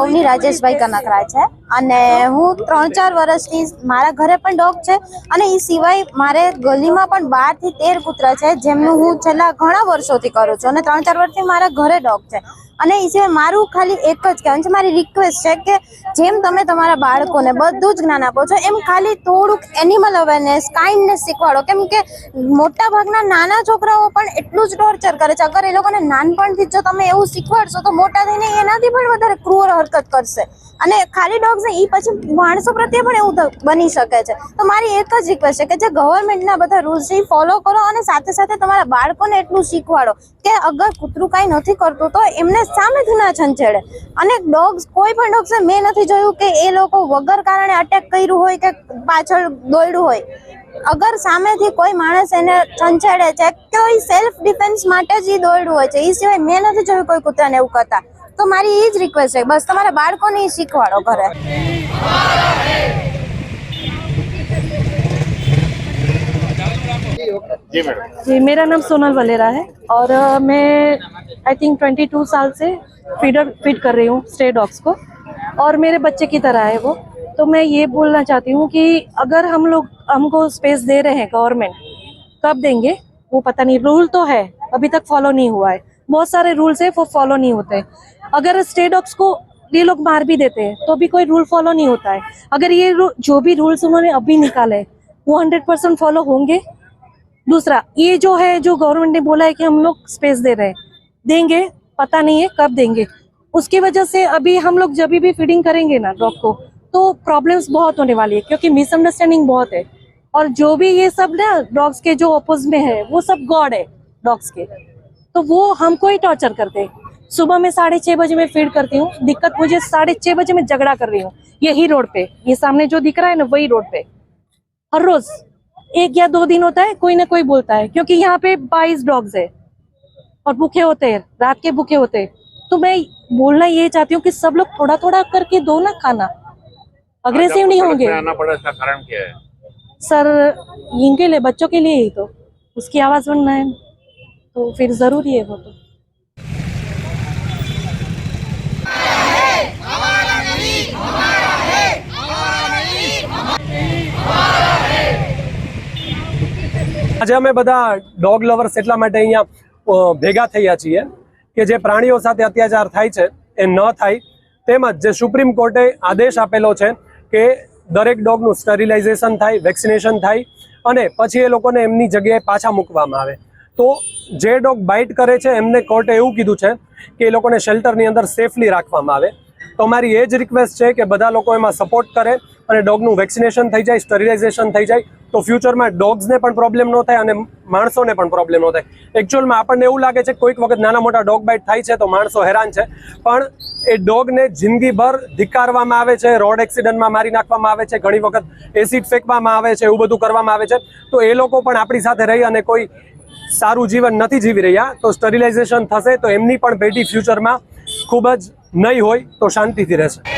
સોમની રાજેશભાઈ કનકરા છે અને હું 3-4 વર્ષથી મારા ઘરે પણ ડોગ છે અને એ સિવાય મારે ગલીમાં પણ 12 થી 13 કૂતરા છે જેમનું હું છેલ્લા ઘણા વર્ષોથી કરું છું અને 3-4 વર્ષથી મારા ઘરે ડોગ છે અને એ સિવાય મારું ખાલી એક જ કહેવાનું છે, મારી રિક્વેસ્ટ છે કે જેમ તમે તમારા બાળકોને બધું જ જ્ઞાન આપો છો એમ ખાલી થોડુંક એનિમલ અવેરનેસ, કાઇન્ડનેસ શીખવાડો, કેમ કે મોટા ભાગના નાના છોકરાઓ પણ એટલું જ ટોર્ચર કરે છે. અગર એ લોકોને નાનપણથી જો તમે એવું શીખવાડશો તો મોટા થઈને એનાથી પણ વધારે ક્રૂર હરકત કરશે અને ખાલી ડોગ્સ ને એ પછી માણસો પ્રત્યે પણ એવું બની શકે છે. તો મારી એક જ રિક્વેસ્ટ છે કે જે ગવર્મેન્ટના બધા રૂલ્સ છે એ ફોલો કરો અને સાથે સાથે તમારા બાળકોને એટલું શીખવાડો કે અગર કૂતરું કાંઈ નથી કરતું તો એમને સામેથી ના છંછેડે. અને ડોગ્સ, કોઈ પણ ડોગ્સ મેં નથી જોયું કે એ લોકો વગર કારણે અટેક કર્યું હોય કે પાછળ દોડ્યું હોય. અગર સામેથી કોઈ માણસ એને છંછેડે છે તો એ સેલ્ફ ડિફેન્સ માટે જ એ દોડ્યું હોય છે. એ સિવાય મેં નથી જોયું કોઈ કૂતરાને એવું કરતા. તો મારી એ જ રિક્વેસ્ટ છે, બસ તમારા બાળકોને એ શીખવાડો ઘરે. जी, मेरा नाम सोनल वलेरा है और मैं आई थिंक 22 साल से फीड कर रही हूँ स्ट्रे डॉग्स को और मेरे बच्चे की तरह है वो. तो मैं ये बोलना चाहती हूँ कि अगर हम लोग हमको स्पेस दे रहे हैं गवर्नमेंट, कब देंगे वो पता नहीं. रूल तो है, अभी तक फॉलो नहीं हुआ है. बहुत सारे रूल्स है वो फॉलो नहीं होते. अगर स्ट्रे डॉग्स को ये लोग मार भी देते हैं तो भी कोई रूल फॉलो नहीं होता है. अगर ये जो भी रूल्स उन्होंने अभी निकाले वो 100% फॉलो होंगे. दूसरा, ये जो है, जो गवर्नमेंट ने बोला है कि हम लोग स्पेस दे रहे हैं, देंगे, पता नहीं है कब देंगे. उसकी वजह से अभी हम लोग जब भी फीडिंग करेंगे ना डॉग को तो प्रॉब्लम्स बहुत होने वाली है क्योंकि मिसअंडरस्टैंडिंग बहुत है. और जो भी ये सब ना डॉग्स के जो अपोज में है वो सब गॉड है डॉग्स के, तो वो हमको ही टॉर्चर करते हैं. सुबह में 6:30 बजे मैं फीड करती हूँ. दिक्कत मुझे 6:30 बजे मैं झगड़ा कर रही हूँ यही रोड पे, ये सामने जो दिख रहा है ना वही रोड पे. हर रोज 1 या 2 दिन होता है, कोई ना कोई बोलता है क्योंकि यहाँ पे 22 डॉग्स है और भूखे होते हैं, रात के भूखे होते हैं. तो मैं बोलना ये चाहती हूँ कि सब लोग थोड़ा थोड़ा करके दो ना खाना, अग्रेसिव नहीं होंगे. आना पड़ा, इसका कारण क्या है सर? इनके लिए, बच्चों के लिए ही तो उसकी आवाज बनना है तो फिर जरूरी है वो. तो આજે અમે બધા ડોગ લવર્સ એટલા માટે અહીંયા ભેગા થયા છીએ કે જે પ્રાણીઓ સાથે અત્યાચાર થાય છે એ ન થાય, તેમજ જે સુપ્રીમ કોર્ટે આદેશ આપેલો છે કે દરેક ડોગનું સ્ટરીલાઇઝેશન થાય, વેક્સિનેશન થાય અને પછી એ લોકોને એમની જગ્યાએ પાછા મૂકવામાં આવે. તો જે ડોગ બાઇટ કરે છે એમને કોર્ટે એવું કીધું છે કે એ લોકોને શેલ્ટરની અંદર સેફલી રાખવામાં આવે. તો મારી એ જ રિક્વેસ્ટ છે કે બધા લોકો એમાં સપોર્ટ કરે અને ડોગનું વેક્સિનેશન થઈ જાય, સ્ટરીલાઇઝેશન થઈ જાય તો ફ્યુચરમાં ડોગ્સને પણ પ્રોબ્લેમ ન થાય અને માણસોને પણ પ્રોબ્લેમ ન થાય. એકચ્યુઅલમાં આપણને એવું લાગે છે કોઈક વખત નાના મોટા ડોગ બાઇટ થાય છે તો માણસો હેરાન છે, પણ એ ડોગને જિંદગીભર ધિક્કારવામાં આવે છે, રોડ એક્સિડન્ટમાં મારી નાખવામાં આવે છે, ઘણી વખત એસિડ ફેંકવામાં આવે છે, એવું બધું કરવામાં આવે છે. તો એ લોકો પણ આપણી સાથે રહી અને કોઈ સારું જીવન નથી જીવી રહ્યા. તો સ્ટરીલાઇઝેશન થશે તો એમની પણ પેઢી ફ્યુચરમાં ખૂબ જ નહીં હોય તો શાંતિથી રહેશે.